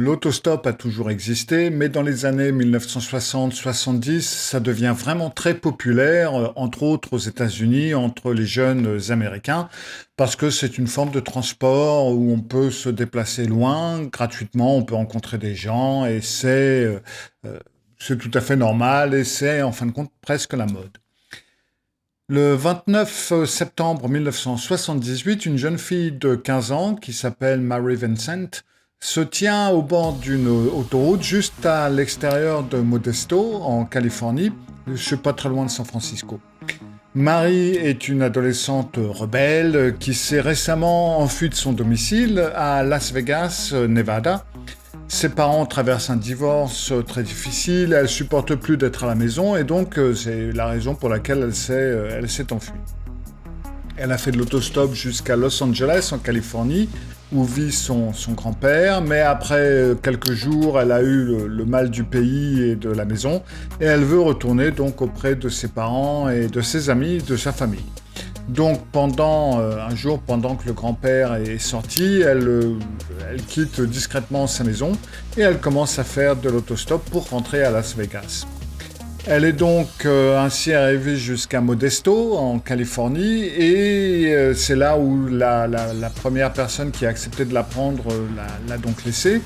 L'autostop a toujours existé, mais dans les années 1960-70, ça devient vraiment très populaire, entre autres aux États-Unis, entre les jeunes Américains, parce que c'est une forme de transport où on peut se déplacer loin, gratuitement, on peut rencontrer des gens, et euh, c'est tout à fait normal, et c'est en fin de compte presque la mode. Le 29 septembre 1978, une jeune fille de 15 ans qui s'appelle Mary Vincent se tient au bord d'une autoroute juste à l'extérieur de Modesto, en Californie. Je suis pas très loin de San Francisco. Mary est une adolescente rebelle qui s'est récemment enfuie de son domicile à Las Vegas, Nevada. Ses parents traversent un divorce très difficile, elle supporte plus d'être à la maison et donc c'est la raison pour laquelle elle s'est enfuie. Elle a fait de l'autostop jusqu'à Los Angeles, en Californie, où vit son grand-père, mais après quelques jours, elle a eu le mal du pays et de la maison, et elle veut retourner donc auprès de ses parents et de ses amis, de sa famille. Donc un jour, pendant que le grand-père est sorti, elle quitte discrètement sa maison et elle commence à faire de l'autostop pour rentrer à Las Vegas. Elle est donc ainsi arrivée jusqu'à Modesto, en Californie, et c'est là où la première personne qui a accepté de la prendre l'a donc laissée.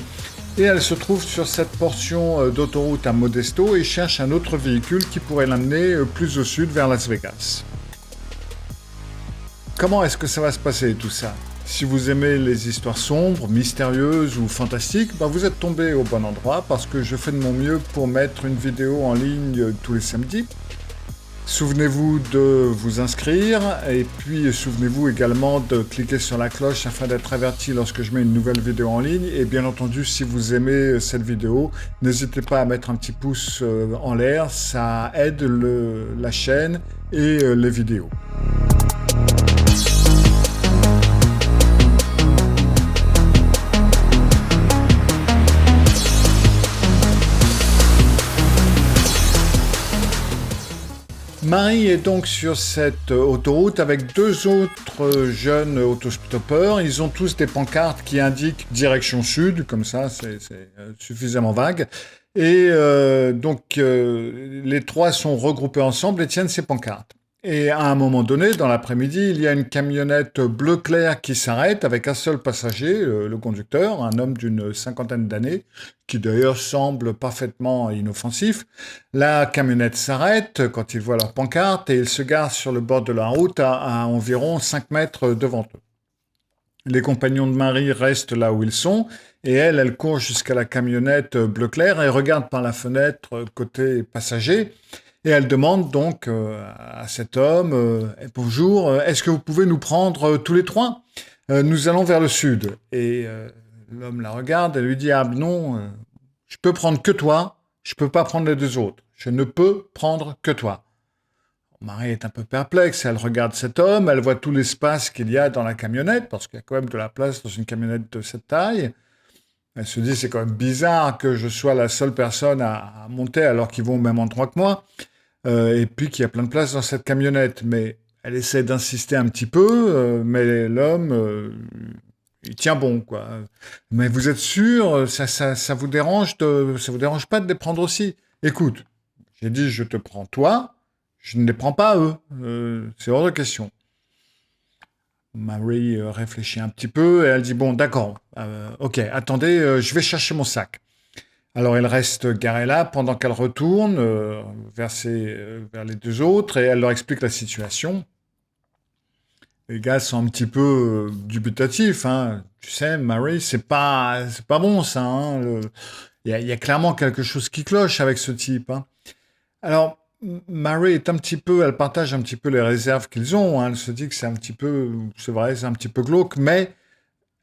Et elle se trouve sur cette portion d'autoroute à Modesto et cherche un autre véhicule qui pourrait l'amener plus au sud vers Las Vegas. Comment est-ce que ça va se passer tout ça? Si vous aimez les histoires sombres, mystérieuses ou fantastiques, vous êtes tombé au bon endroit parce que je fais de mon mieux pour mettre une vidéo en ligne tous les samedis. Souvenez-vous de vous inscrire et puis souvenez-vous également de cliquer sur la cloche afin d'être averti lorsque je mets une nouvelle vidéo en ligne. Et bien entendu, si vous aimez cette vidéo, n'hésitez pas à mettre un petit pouce en l'air, ça aide la chaîne et les vidéos. Marie est donc sur cette autoroute avec deux autres jeunes autostoppeurs. Ils ont tous des pancartes qui indiquent direction sud, comme ça c'est suffisamment vague. Et les trois sont regroupés ensemble et tiennent ces pancartes. Et à un moment donné, dans l'après-midi, il y a une camionnette bleu clair qui s'arrête avec un seul passager, le conducteur, un homme d'une cinquantaine d'années, qui d'ailleurs semble parfaitement inoffensif. La camionnette s'arrête quand ils voient leur pancarte et ils se garent sur le bord de la route à environ 5 mètres devant eux. Les compagnons de Marie restent là où ils sont et elle court jusqu'à la camionnette bleu clair et regarde par la fenêtre côté passager. Et elle demande donc à cet homme, bonjour, est-ce que vous pouvez nous prendre tous les trois? Nous allons vers le sud. Et l'homme la regarde et lui dit, ah non, je peux prendre que toi, je peux pas prendre les deux autres. Je ne peux prendre que toi. Marie est un peu perplexe, elle regarde cet homme, elle voit tout l'espace qu'il y a dans la camionnette, parce qu'il y a quand même de la place dans une camionnette de cette taille. Elle se dit, c'est quand même bizarre que je sois la seule personne à monter alors qu'ils vont au même endroit que moi. Et puis qu'il y a plein de place dans cette camionnette. Mais elle essaie d'insister un petit peu, mais l'homme, il tient bon, quoi. Mais vous êtes sûr, ça vous dérange ça vous dérange pas de les prendre aussi? Écoute, j'ai dit, je te prends toi, je ne les prends pas eux. C'est hors de question. Mary réfléchit un petit peu et elle dit, bon, d'accord, ok, attendez, je vais chercher mon sac. Alors elle reste garée là pendant qu'elle retourne vers les deux autres et elle leur explique la situation. Les gars sont un petit peu dubitatifs, hein. Tu sais, Mary, c'est pas bon ça, hein. Il y a clairement quelque chose qui cloche avec ce type, hein. Alors, Mary est elle partage un petit peu les réserves qu'ils ont, hein. Elle se dit que c'est vrai, c'est un petit peu glauque, mais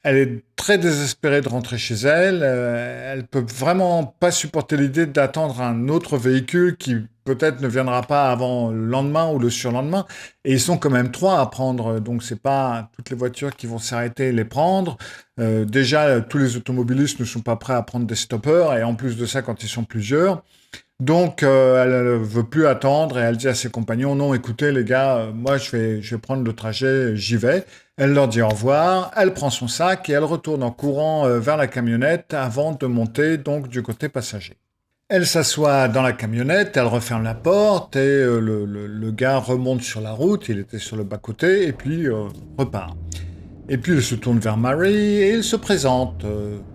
elle est très désespérée de rentrer chez elle. Elle peut vraiment pas supporter l'idée d'attendre un autre véhicule qui peut-être ne viendra pas avant le lendemain ou le surlendemain. Et ils sont quand même trois à prendre, donc c'est pas toutes les voitures qui vont s'arrêter et les prendre. Déjà, tous les automobilistes ne sont pas prêts à prendre des stoppeurs, et en plus de ça, quand ils sont plusieurs. Donc, elle ne veut plus attendre et elle dit à ses compagnons, non, écoutez les gars, moi je vais prendre le trajet, j'y vais. Elle leur dit au revoir, elle prend son sac et elle retourne en courant vers la camionnette avant de monter donc du côté passager. Elle s'assoit dans la camionnette, elle referme la porte et le gars remonte sur la route, il était sur le bas-côté et puis repart. Et puis il se tourne vers Mary et il se présente.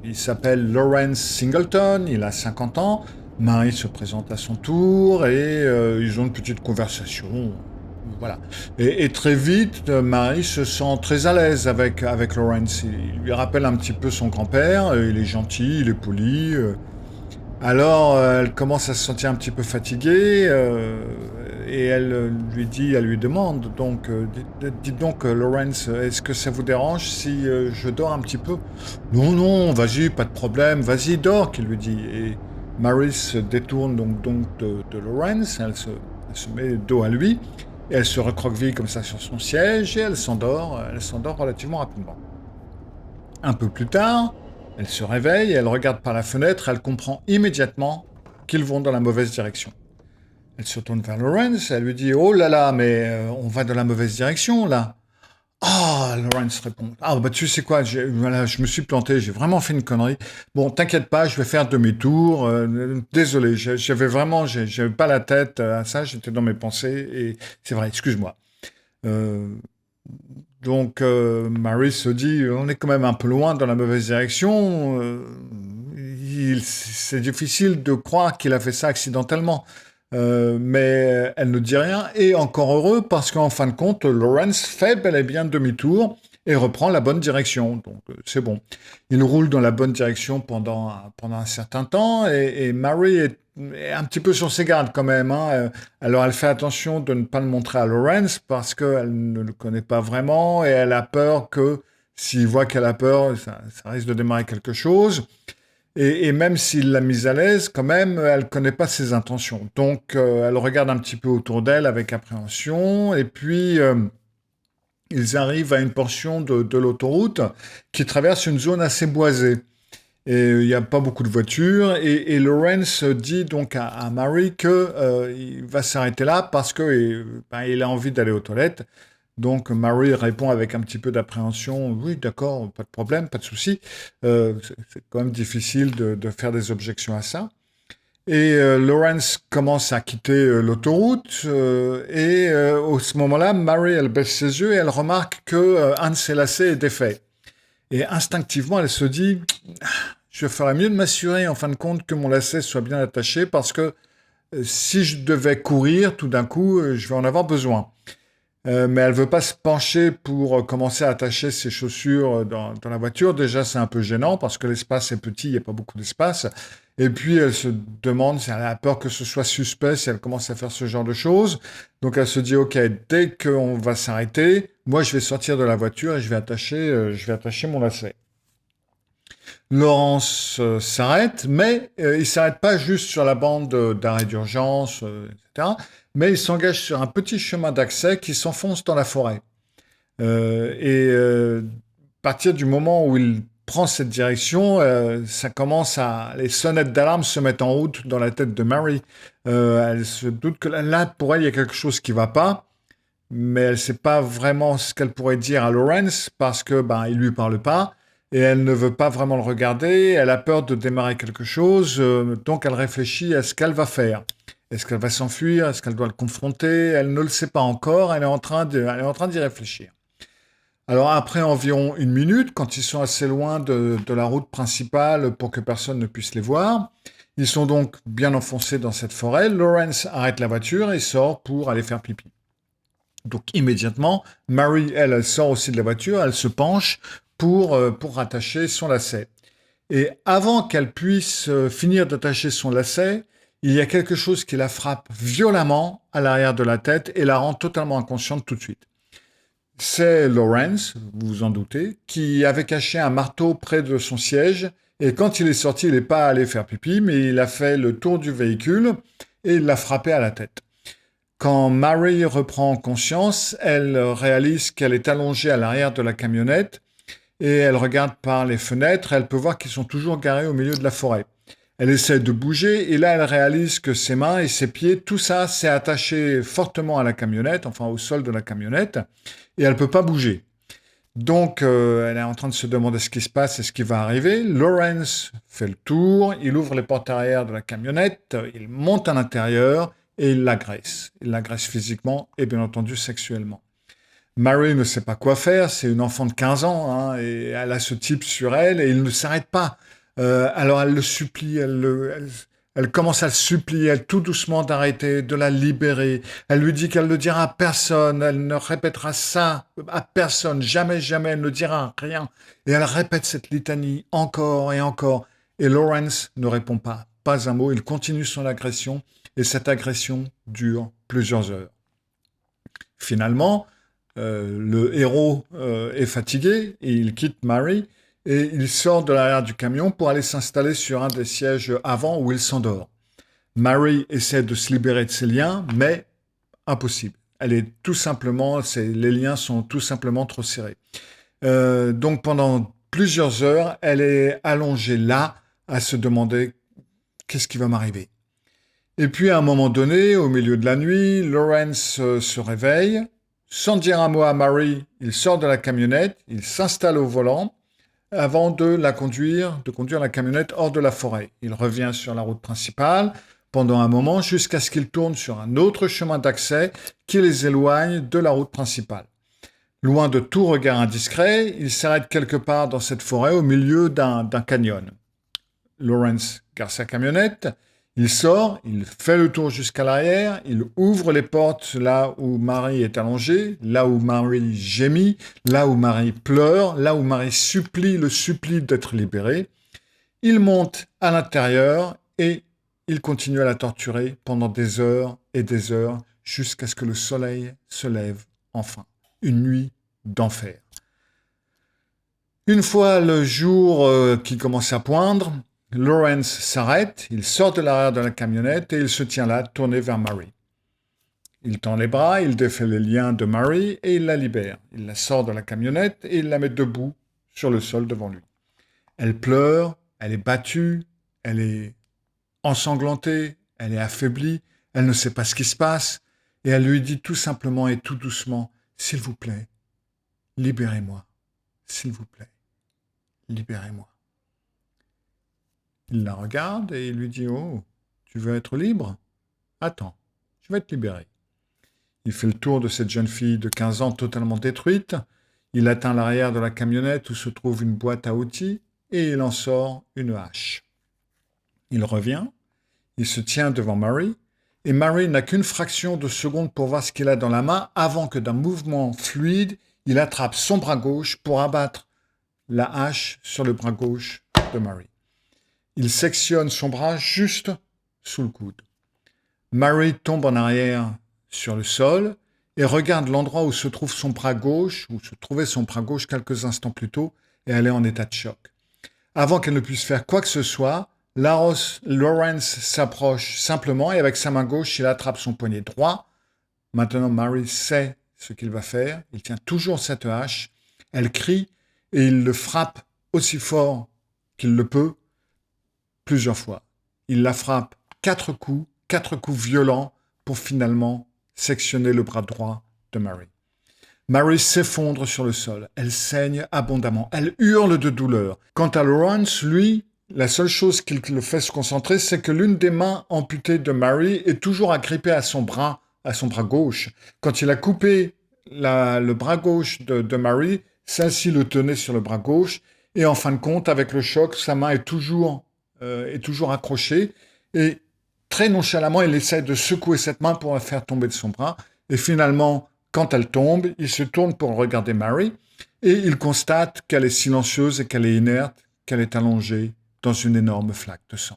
Il s'appelle Lawrence Singleton, il a 50 ans. Mary se présente à son tour et ils ont une petite conversation. Voilà. Et très vite, Mary se sent très à l'aise avec Lawrence. Il lui rappelle un petit peu son grand-père. Il est gentil, il est poli. Alors, elle commence à se sentir un petit peu fatiguée et elle lui demande donc, dites donc, Lawrence, est-ce que ça vous dérange si je dors un petit peu? Non, non, vas-y, pas de problème, vas-y, dors, qu'il lui dit. Et Mary se détourne donc de Lawrence, elle se met dos à lui et elle se recroqueville comme ça sur son siège et elle s'endort relativement rapidement. Un peu plus tard, elle se réveille, elle regarde par la fenêtre, elle comprend immédiatement qu'ils vont dans la mauvaise direction. Elle se tourne vers Lawrence, elle lui dit « Oh là là, mais on va dans la mauvaise direction là !» Ah, Lawrence répond « Ah bah tu sais quoi, voilà, je me suis planté, j'ai vraiment fait une connerie. Bon, t'inquiète pas, je vais faire demi-tour. Désolé, j'avais pas la tête à ça, j'étais dans mes pensées et c'est vrai, excuse-moi. Euh, donc, Mary se dit, on est quand même un peu loin dans la mauvaise direction. C'est difficile de croire qu'il a fait ça accidentellement. Mais elle ne dit rien, et encore heureux, parce qu'en fin de compte, Lawrence fait bel et bien demi-tour et reprend la bonne direction. Donc, c'est bon. Il roule dans la bonne direction pendant un certain temps, et Mary est un petit peu sur ses gardes quand même, hein. Alors, elle fait attention de ne pas le montrer à Lawrence, parce qu'elle ne le connaît pas vraiment, et elle a peur que, s'il voit qu'elle a peur, ça risque de démarrer quelque chose. Et même s'il l'a mise à l'aise, quand même, elle ne connaît pas ses intentions. Donc, elle regarde un petit peu autour d'elle avec appréhension. Et puis, ils arrivent à une portion de l'autoroute qui traverse une zone assez boisée. Et il n'y a pas beaucoup de voitures. Et Lawrence dit donc à Mary qu'il va s'arrêter là parce que il a envie d'aller aux toilettes. Donc Mary répond avec un petit peu d'appréhension, oui, d'accord, pas de problème, pas de souci. C'est quand même difficile de faire des objections à ça. Et Lawrence commence à quitter l'autoroute à ce moment-là, Mary, elle baisse ses yeux et elle remarque que un de ses lacets est défait. Et instinctivement, elle se dit, je ferais mieux de m'assurer en fin de compte que mon lacet soit bien attaché parce que si je devais courir, tout d'un coup, je vais en avoir besoin. Mais elle veut pas se pencher pour commencer à attacher ses chaussures dans la voiture. Déjà, c'est un peu gênant parce que l'espace est petit, il n'y a pas beaucoup d'espace. Et puis, elle se demande si elle a peur que ce soit suspect, si elle commence à faire ce genre de choses. Donc, elle se dit, OK, dès qu'on va s'arrêter, moi, je vais sortir de la voiture et je vais attacher mon lacet. Laurence s'arrête, mais il s'arrête pas juste sur la bande d'arrêt d'urgence, etc., mais il s'engage sur un petit chemin d'accès qui s'enfonce dans la forêt. À partir du moment où il prend cette direction, les sonnettes d'alarme se mettent en route dans la tête de Mary. Elle se doute que là, pour elle, il y a quelque chose qui va pas, mais elle sait pas vraiment ce qu'elle pourrait dire à Lawrence parce que il lui parle pas et elle ne veut pas vraiment le regarder. Elle a peur de démarrer quelque chose, donc elle réfléchit à ce qu'elle va faire. Est-ce qu'elle va s'enfuir? Est-ce qu'elle doit le confronter? Elle ne le sait pas encore. Elle est en train d'y réfléchir. Alors après environ une minute, quand ils sont assez loin de la route principale pour que personne ne puisse les voir, ils sont donc bien enfoncés dans cette forêt. Lawrence arrête la voiture et sort pour aller faire pipi. Donc immédiatement, Mary, elle sort aussi de la voiture, elle se penche pour rattacher son lacet. Et avant qu'elle puisse finir d'attacher son lacet, il y a quelque chose qui la frappe violemment à l'arrière de la tête et la rend totalement inconsciente tout de suite. C'est Lawrence, vous vous en doutez, qui avait caché un marteau près de son siège et quand il est sorti, il n'est pas allé faire pipi, mais il a fait le tour du véhicule et il l'a frappé à la tête. Quand Mary reprend conscience, elle réalise qu'elle est allongée à l'arrière de la camionnette et elle regarde par les fenêtres. Elle peut voir qu'ils sont toujours garés au milieu de la forêt. Elle essaie de bouger et là, elle réalise que ses mains et ses pieds, tout ça, s'est attaché fortement à la camionnette, enfin au sol de la camionnette, et elle ne peut pas bouger. Donc, elle est en train de se demander ce qui se passe et ce qui va arriver. Lawrence fait le tour, il ouvre les portes arrière de la camionnette, il monte à l'intérieur et il l'agresse. Il l'agresse physiquement et bien entendu sexuellement. Mary ne sait pas quoi faire, c'est une enfant de 15 ans, hein, et elle a ce type sur elle, et il ne s'arrête pas. Alors elle le supplie, elle commence à le supplier, tout doucement d'arrêter, de la libérer. Elle lui dit qu'elle ne dira à personne, elle ne répétera ça à personne, jamais, jamais, elle ne dira rien. Et elle répète cette litanie encore et encore. Et Lawrence ne répond pas, pas un mot, il continue son agression, et cette agression dure plusieurs heures. Finalement, le héros est fatigué et il quitte Mary et il sort de l'arrière du camion pour aller s'installer sur un des sièges avant où il s'endort. Mary essaie de se libérer de ses liens, mais impossible. Elle est tout simplement, les liens sont tout simplement trop serrés. Donc pendant plusieurs heures, elle est allongée là à se demander qu'est-ce qui va m'arriver. Et puis à un moment donné, au milieu de la nuit, Lawrence se réveille. Sans dire un mot à Mary, il sort de la camionnette, il s'installe au volant avant de conduire la camionnette hors de la forêt. Il revient sur la route principale pendant un moment jusqu'à ce qu'il tourne sur un autre chemin d'accès qui les éloigne de la route principale. Loin de tout regard indiscret, il s'arrête quelque part dans cette forêt au milieu d'un canyon. Lawrence gare sa camionnette, il sort, il fait le tour jusqu'à l'arrière, il ouvre les portes là où Mary est allongée, là où Mary gémit, là où Mary pleure, là où Mary le supplie d'être libérée. Il monte à l'intérieur et il continue à la torturer pendant des heures et des heures jusqu'à ce que le soleil se lève enfin. Une nuit d'enfer. Une fois le jour qui commence à poindre, Lawrence s'arrête, il sort de l'arrière de la camionnette et il se tient là, tourné vers Mary. Il tend les bras, il défait les liens de Mary et il la libère. Il la sort de la camionnette et il la met debout sur le sol devant lui. Elle pleure, elle est battue, elle est ensanglantée, elle est affaiblie, elle ne sait pas ce qui se passe et elle lui dit tout simplement et tout doucement « S'il vous plaît, libérez-moi, s'il vous plaît, libérez-moi ». Il la regarde et il lui dit « Oh, tu veux être libre? Attends, je vais te libérer. » Il fait le tour de cette jeune fille de 15 ans totalement détruite. Il atteint l'arrière de la camionnette où se trouve une boîte à outils et il en sort une hache. Il revient, il se tient devant Mary et Mary n'a qu'une fraction de seconde pour voir ce qu'il a dans la main avant que d'un mouvement fluide, il attrape son bras gauche pour abattre la hache sur le bras gauche de Mary. Il sectionne son bras juste sous le coude. Mary tombe en arrière sur le sol et regarde l'endroit où se trouve son bras gauche, où se trouvait son bras gauche quelques instants plus tôt, et elle est en état de choc. Avant qu'elle ne puisse faire quoi que ce soit, Lawrence s'approche simplement et avec sa main gauche, il attrape son poignet droit. Maintenant, Mary sait ce qu'il va faire. Il tient toujours cette hache. Elle crie et il le frappe aussi fort qu'il le peut, plusieurs fois. Il la frappe 4 coups violents pour finalement sectionner le bras droit de Mary. Mary s'effondre sur le sol. Elle saigne abondamment. Elle hurle de douleur. Quant à Lawrence, lui, la seule chose qui le fait se concentrer, c'est que l'une des mains amputées de Mary est toujours agrippée à son bras gauche. Quand il a coupé le bras gauche de Mary, celle-ci le tenait sur le bras gauche. Et en fin de compte, avec le choc, sa main est toujours accrochée. Et très nonchalamment, il essaie de secouer cette main pour la faire tomber de son bras. Et finalement, quand elle tombe, il se tourne pour regarder Mary et il constate qu'elle est silencieuse et qu'elle est inerte, qu'elle est allongée dans une énorme flaque de sang.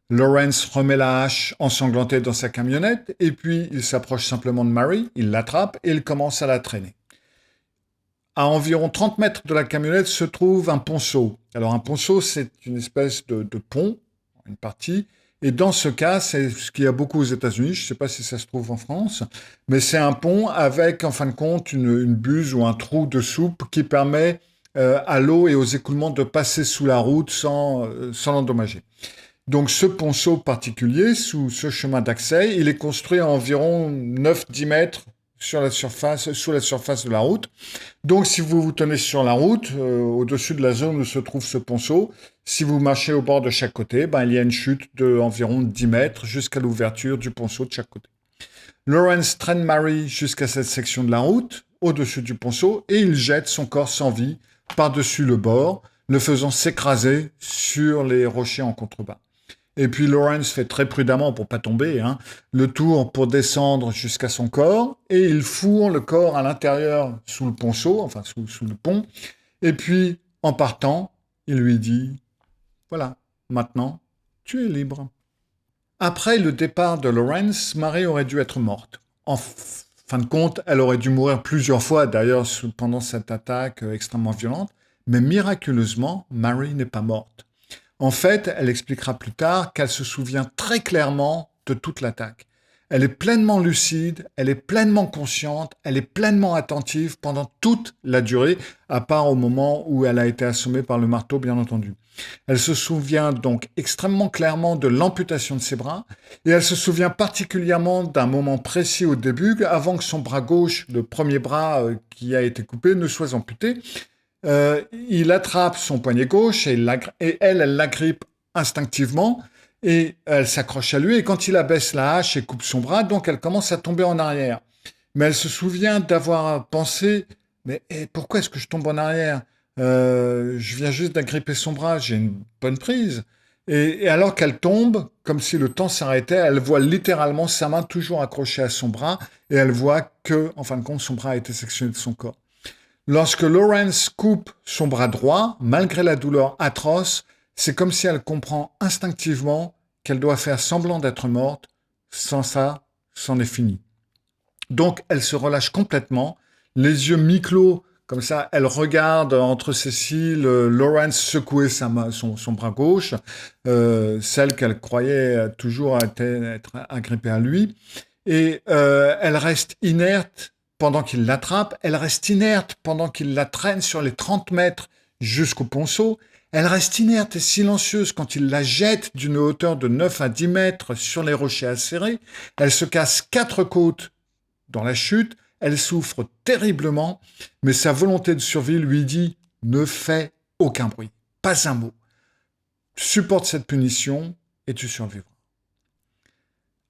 Lawrence remet la hache ensanglantée dans sa camionnette et puis il s'approche simplement de Mary, il l'attrape et il commence à la traîner. À environ 30 mètres de la camionnette se trouve un ponceau. Alors un ponceau, c'est une espèce de pont, une partie. Et dans ce cas, c'est ce qu'il y a beaucoup aux États-Unis, je ne sais pas si ça se trouve en France, mais c'est un pont avec, en fin de compte, une buse ou un trou de soupe qui permet à l'eau et aux écoulements de passer sous la route sans l'endommager. Donc ce ponceau particulier, sous ce chemin d'accès, il est construit à environ 9-10 mètres sous la surface de la route. Donc, si vous vous tenez sur la route, au-dessus de la zone où se trouve ce ponceau, si vous marchez au bord de chaque côté, il y a une chute d'environ 10 mètres jusqu'à l'ouverture du ponceau de chaque côté. Lawrence traîne Mary jusqu'à cette section de la route, au-dessus du ponceau, et il jette son corps sans vie par-dessus le bord, le faisant s'écraser sur les rochers en contrebas. Et puis Lawrence fait très prudemment, pour pas tomber, le tour pour descendre jusqu'à son corps, et il fourre le corps à l'intérieur sous le ponceau, enfin sous le pont, et puis, en partant, il lui dit « Voilà, maintenant, tu es libre ». Après le départ de Lawrence, Mary aurait dû être morte. En fin de compte, elle aurait dû mourir plusieurs fois, d'ailleurs, pendant cette attaque extrêmement violente, mais miraculeusement, Mary n'est pas morte. En fait, elle expliquera plus tard qu'elle se souvient très clairement de toute l'attaque. Elle est pleinement lucide, elle est pleinement consciente, elle est pleinement attentive pendant toute la durée, à part au moment où elle a été assommée par le marteau, bien entendu. Elle se souvient donc extrêmement clairement de l'amputation de ses bras, et elle se souvient particulièrement d'un moment précis au début, avant que son bras gauche, le premier bras qui a été coupé, ne soit amputé. Il attrape son poignet gauche et elle l'agrippe instinctivement et elle s'accroche à lui et quand il abaisse la hache et coupe son bras, donc elle commence à tomber en arrière. Mais elle se souvient d'avoir pensé « Mais pourquoi est-ce que je tombe en arrière ? Je viens juste d'agripper son bras, j'ai une bonne prise. » Et alors qu'elle tombe, comme si le temps s'arrêtait, elle voit littéralement sa main toujours accrochée à son bras et elle voit que, en fin de compte, son bras a été sectionné de son corps. Lorsque Lawrence coupe son bras droit, malgré la douleur atroce, c'est comme si elle comprend instinctivement qu'elle doit faire semblant d'être morte. Sans ça, c'en est fini. Donc, elle se relâche complètement, les yeux mi-clos, comme ça, elle regarde entre ses cils Lawrence secouer son bras gauche, celle qu'elle croyait toujours être agrippée à lui, et elle reste inerte pendant qu'il l'attrape, elle reste inerte pendant qu'il la traîne sur les 30 mètres jusqu'au ponceau, elle reste inerte et silencieuse quand il la jette d'une hauteur de 9 à 10 mètres sur les rochers acérés, elle se casse 4 côtes dans la chute, elle souffre terriblement, mais sa volonté de survie lui dit « Ne fais aucun bruit, pas un mot. Supporte cette punition et tu survivras. »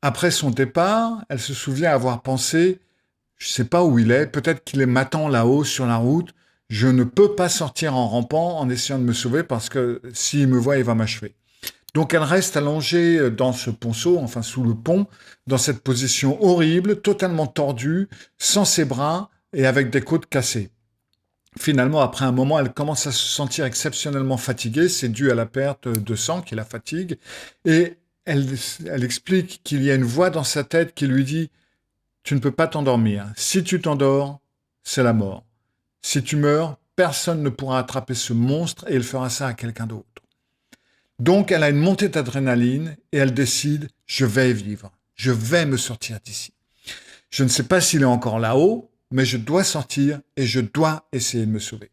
Après son départ, elle se souvient avoir pensé « Je ne sais pas où il est, peut-être qu'il est m'attend là-haut sur la route. Je ne peux pas sortir en rampant en essayant de me sauver parce que s'il me voit, il va m'achever. » Donc elle reste allongée dans ce ponceau, enfin sous le pont, dans cette position horrible, totalement tordue, sans ses bras et avec des côtes cassées. Finalement, après un moment, elle commence à se sentir exceptionnellement fatiguée. C'est dû à la perte de sang qui la fatigue. Et elle explique qu'il y a une voix dans sa tête qui lui dit « Tu ne peux pas t'endormir. Si tu t'endors, c'est la mort. Si tu meurs, personne ne pourra attraper ce monstre et il fera ça à quelqu'un d'autre. » Donc, elle a une montée d'adrénaline et elle décide « Je vais vivre. Je vais me sortir d'ici. Je ne sais pas s'il est encore là-haut, mais je dois sortir et je dois essayer de me sauver. »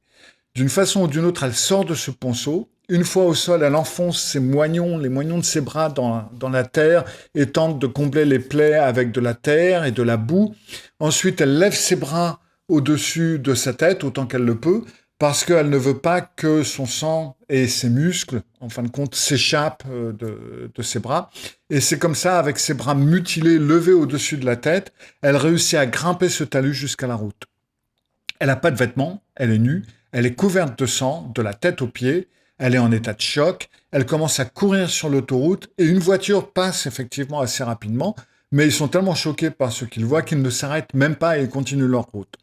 D'une façon ou d'une autre, elle sort de ce ponceau. Une fois au sol, elle enfonce ses moignons, les moignons de ses bras dans la terre et tente de combler les plaies avec de la terre et de la boue. Ensuite, elle lève ses bras au-dessus de sa tête autant qu'elle le peut parce qu'elle ne veut pas que son sang et ses muscles, en fin de compte, s'échappent de ses bras. Et c'est comme ça, avec ses bras mutilés levés au-dessus de la tête, elle réussit à grimper ce talus jusqu'à la route. Elle n'a pas de vêtements, elle est nue, elle est couverte de sang, de la tête aux pieds, elle est en état de choc, elle commence à courir sur l'autoroute et une voiture passe effectivement assez rapidement, mais ils sont tellement choqués par ce qu'ils voient qu'ils ne s'arrêtent même pas et ils continuent leur route.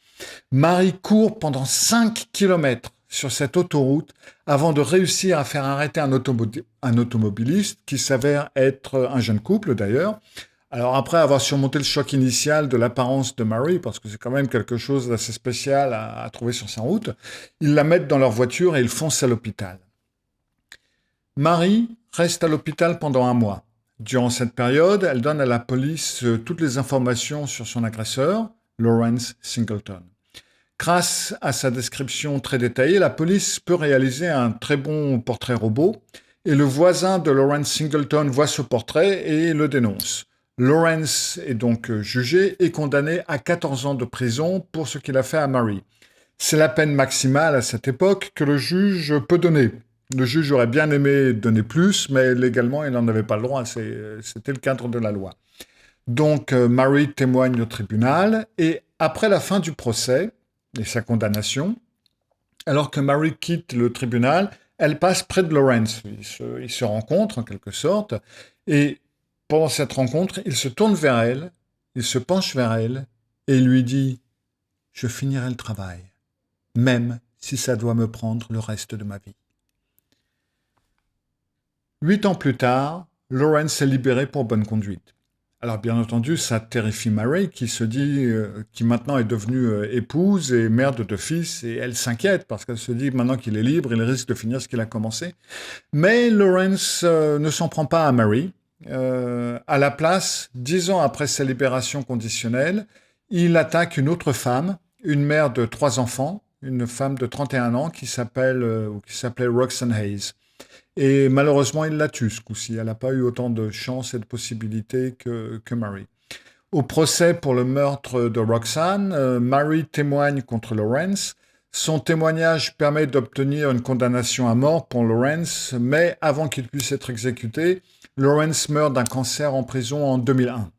Marie court pendant 5 kilomètres sur cette autoroute avant de réussir à faire arrêter un automobiliste qui s'avère être un jeune couple d'ailleurs. Alors après avoir surmonté le choc initial de l'apparence de Mary, parce que c'est quand même quelque chose d'assez spécial à trouver sur sa route, ils la mettent dans leur voiture et ils foncent à l'hôpital. Mary reste à l'hôpital pendant 1 mois. Durant cette période, elle donne à la police toutes les informations sur son agresseur, Lawrence Singleton. Grâce à sa description très détaillée, la police peut réaliser un très bon portrait robot et le voisin de Lawrence Singleton voit ce portrait et le dénonce. Lawrence est donc jugé et condamné à 14 ans de prison pour ce qu'il a fait à Mary. C'est la peine maximale à cette époque que le juge peut donner. Le juge aurait bien aimé donner plus, mais légalement, il n'en avait pas le droit. C'était le cadre de la loi. Donc, Mary témoigne au tribunal et après la fin du procès et sa condamnation, alors que Mary quitte le tribunal, elle passe près de Lawrence. Ils se rencontrent en quelque sorte et pendant cette rencontre, il se tourne vers elle, il se penche vers elle et il lui dit « Je finirai le travail, même si ça doit me prendre le reste de ma vie. » 8 ans plus tard, Lawrence est libéré pour bonne conduite. Alors bien entendu, ça terrifie Mary qui se dit, qui maintenant est devenue épouse et mère de 2 fils, et elle s'inquiète parce qu'elle se dit maintenant qu'il est libre, il risque de finir ce qu'il a commencé. Mais Lawrence ne s'en prend pas à Mary. À la place, 10 ans après sa libération conditionnelle, il attaque une autre femme, une mère de 3 enfants, une femme de 31 ans qui s'appelait Roxanne Hayes. Et malheureusement, il la tue ce coup-ci. Elle n'a pas eu autant de chance et de possibilités que Mary. Au procès pour le meurtre de Roxanne, Mary témoigne contre Lawrence. Son témoignage permet d'obtenir une condamnation à mort pour Lawrence, mais avant qu'il puisse être exécuté, Lawrence meurt d'un cancer en prison en 2001.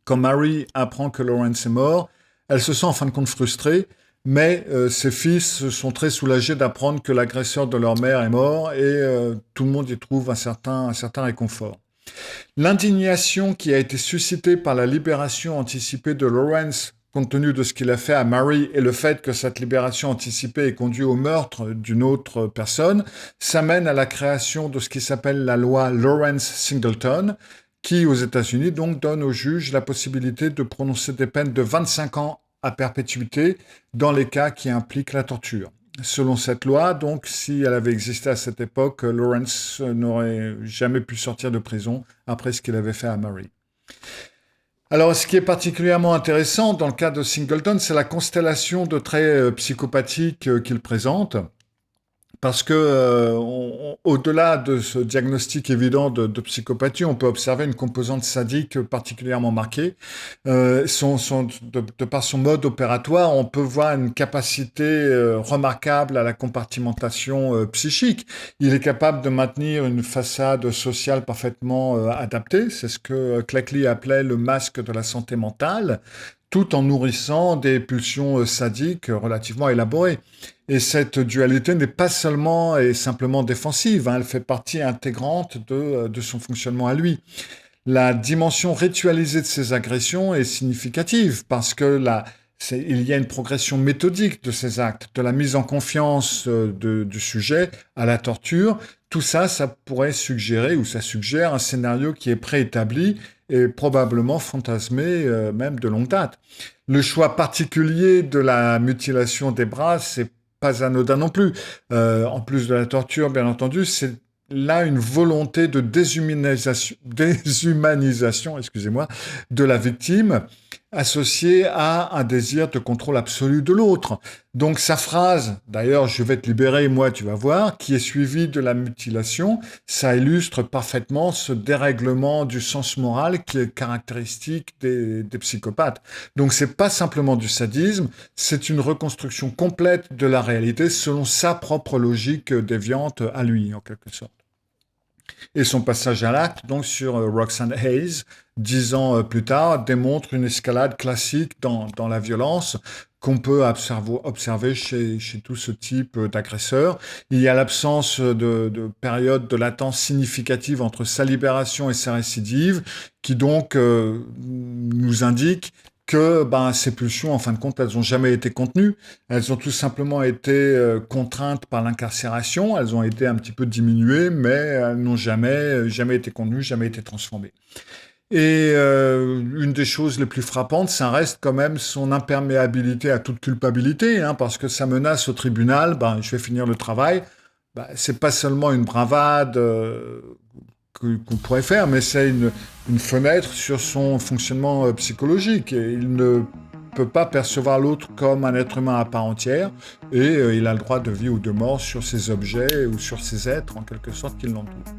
Quand Mary apprend que Lawrence est mort, elle se sent en fin de compte frustrée, mais ses fils sont très soulagés d'apprendre que l'agresseur de leur mère est mort et tout le monde y trouve un certain réconfort. L'indignation qui a été suscitée par la libération anticipée de Lawrence, compte tenu de ce qu'il a fait à Mary et le fait que cette libération anticipée ait conduit au meurtre d'une autre personne, s'amène à la création de ce qui s'appelle la loi Lawrence-Singleton, qui aux États-Unis donc donne aux juges la possibilité de prononcer des peines de 25 ans à perpétuité dans les cas qui impliquent la torture. Selon cette loi, donc, si elle avait existé à cette époque, Lawrence n'aurait jamais pu sortir de prison après ce qu'il avait fait à Mary. Alors, ce qui est particulièrement intéressant dans le cas de Singleton, c'est la constellation de traits psychopathiques qu'il présente. Parce que au-delà de ce diagnostic évident de psychopathie, on peut observer une composante sadique particulièrement marquée. De par son mode opératoire, on peut voir une capacité remarquable à la compartimentation psychique. Il est capable de maintenir une façade sociale parfaitement adaptée. C'est ce que Cleckley appelait le masque de la santé mentale, tout en nourrissant des pulsions sadiques relativement élaborées. Et cette dualité n'est pas seulement et simplement défensive, elle fait partie intégrante de son fonctionnement à lui. La dimension ritualisée de ces agressions est significative parce que il y a une progression méthodique de ces actes, de la mise en confiance du sujet à la torture. Tout ça, ça pourrait suggérer, ou ça suggère un scénario qui est préétabli et probablement fantasmé même de longue date. Le choix particulier de la mutilation des bras, c'est pas anodin non plus. En plus de la torture, bien entendu, c'est là une volonté de déshumanisation, de la victime, associée à un désir de contrôle absolu de l'autre. Donc sa phrase, d'ailleurs, je vais te libérer, moi tu vas voir, qui est suivie de la mutilation, ça illustre parfaitement ce dérèglement du sens moral qui est caractéristique des psychopathes. Donc c'est pas simplement du sadisme, c'est une reconstruction complète de la réalité selon sa propre logique déviante à lui, en quelque sorte. Et son passage à l'acte, donc sur Roxanne Hayes, 10 ans plus tard, démontre une escalade classique dans la violence qu'on peut observer chez tout ce type d'agresseurs. Il y a l'absence de période de latence significative entre sa libération et sa récidive, qui donc nous indique que ces pulsions, en fin de compte, elles n'ont jamais été contenues. Elles ont tout simplement été contraintes par l'incarcération. Elles ont été un petit peu diminuées, mais elles n'ont jamais été contenues, jamais été transformées. Et une des choses les plus frappantes, ça reste quand même son imperméabilité à toute culpabilité, parce que sa menace au tribunal, je vais finir le travail, c'est pas seulement une bravade qu'on pourrait faire, mais c'est une fenêtre sur son fonctionnement psychologique. Et il ne peut pas percevoir l'autre comme un être humain à part entière, et il a le droit de vie ou de mort sur ces objets ou sur ces êtres, en quelque sorte, qui l'entourent.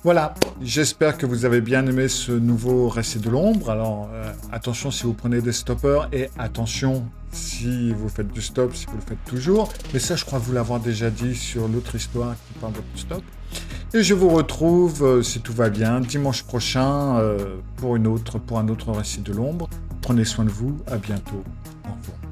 Voilà, j'espère que vous avez bien aimé ce nouveau récit de l'ombre. Alors, attention si vous prenez des stoppers et attention si vous faites du stop, si vous le faites toujours. Mais ça, je crois vous l'avoir déjà dit sur l'autre histoire qui parle de stop. Et je vous retrouve, si tout va bien, dimanche prochain pour un autre récit de l'ombre. Prenez soin de vous, à bientôt. Au revoir.